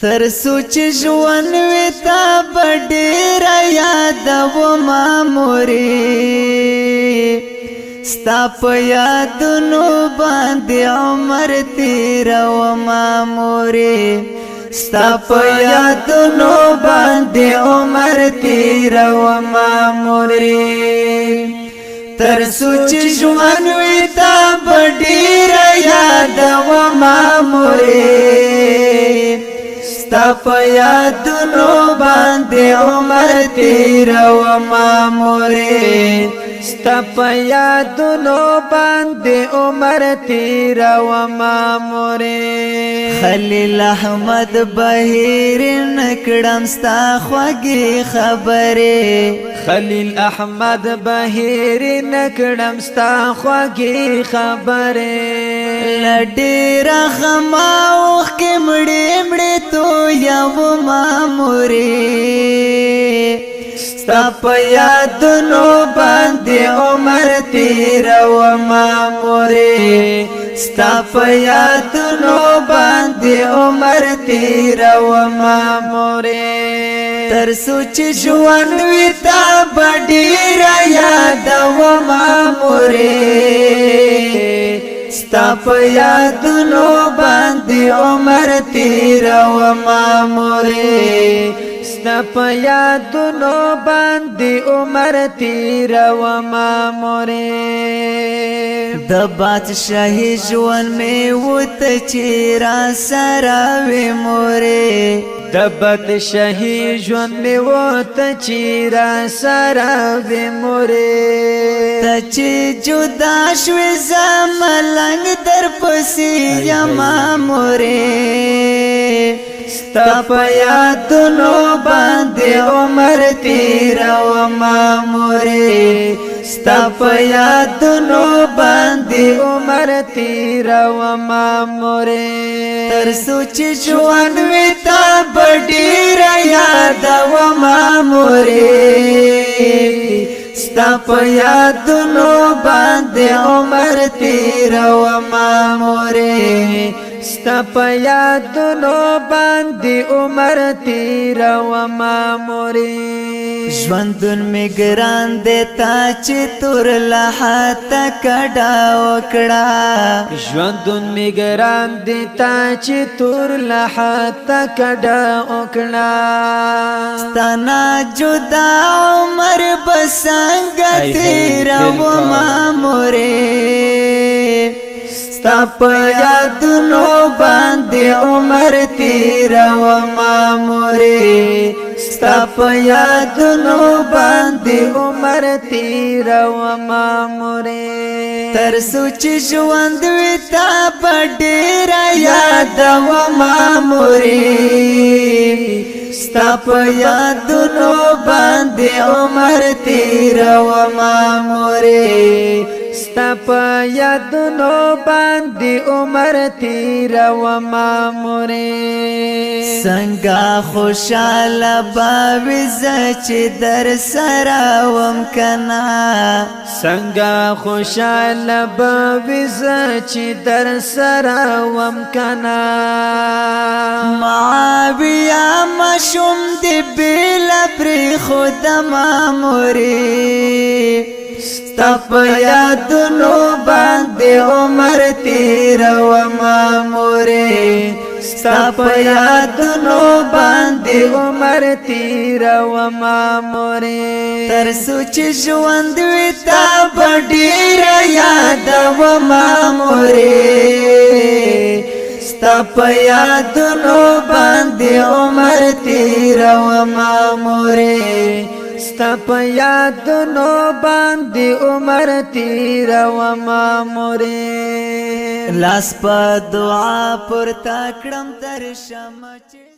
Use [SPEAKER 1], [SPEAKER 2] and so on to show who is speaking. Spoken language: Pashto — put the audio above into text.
[SPEAKER 1] تر سوچ ژوند وي تا بډېره یادومه مورې ستا په یادونو باندې عمر تېرومه مورې ستا په یادونو باندې عمر تېرومه مورې تر سوچ ژوند وي تا بډېره یادومه مورې ستا په یادونو باندې عمر تېرومه مورې
[SPEAKER 2] ستا په یادونو باندې عمر تېرومه مورې
[SPEAKER 1] خلیل احمد بهیر نکړم ستا خوږې خبرې
[SPEAKER 2] خلیل احمد بهیر نکړم ستا خوږې خبرې
[SPEAKER 1] له ډېره غمه اوښکې مړې مړې تویومه مورې ستا په یادونو باندې عمر تېرومه مورې ستا په یادونو باندې عمر تېرومه مورې تر سوچ ژوند وي تا بډېره یادومه مورې ستا په یادونو باندې عمر تېرومه مورې ستا په یادونو باندې عمر تېرومه مورې د بادشاهي ژوند مې وته چې را سره وې مورې
[SPEAKER 2] د بادشاهي ژوند مې وته چې را سره وې مورې
[SPEAKER 1] ته چې جدا شوې زه ملنګ درپسې یمه مورې ستا په یادونو باندې عمر تېرومه مورې ستا په یادونو باندې عمر تېرومه مورې تر سوچ ژوند وي تا بډېره یادومه مورې ستا په یادونو باندې عمر تېرومه مورې ستا په یادونو باندې عمر تېرومه مورې ژوندون مې ګران دی تا چې تور لحاته کډه وکړه
[SPEAKER 2] ژوندون مې ګران دی تا چې تور لحاته کډه وکړه
[SPEAKER 1] ستا نه جدا عمر به څنګه تېرومه مورې ستا په یادونو باندې عمر تېرومه مورې ستا په یادونو باندې عمر تېرومه مورې تر سوچ ژوند وي تا بډېره یادومه مورې ستا په یادونو باندې عمر تېرومه مورې ستا په یادونو باندې عمر تېرومه مورې څنګه خوشاله به وي زه چې در سره وم کنه
[SPEAKER 2] څنګه خوشاله به وي زه چې در سره وم کنه
[SPEAKER 1] معاویه ماشوم دې بېله پرېښودمه مورې ستا په یادونو باندې عمر تېرومه مورې ستا په یادونو باندې عمر تېرومه مورې تر سوچ ژوند وي تا بډېره یادومه مورې ستا په یادونو باندې عمر تېرومه مورې ستا په یادونو باندې عمر تېرومه مورې لاس په دعا پورته کړم درشمه چې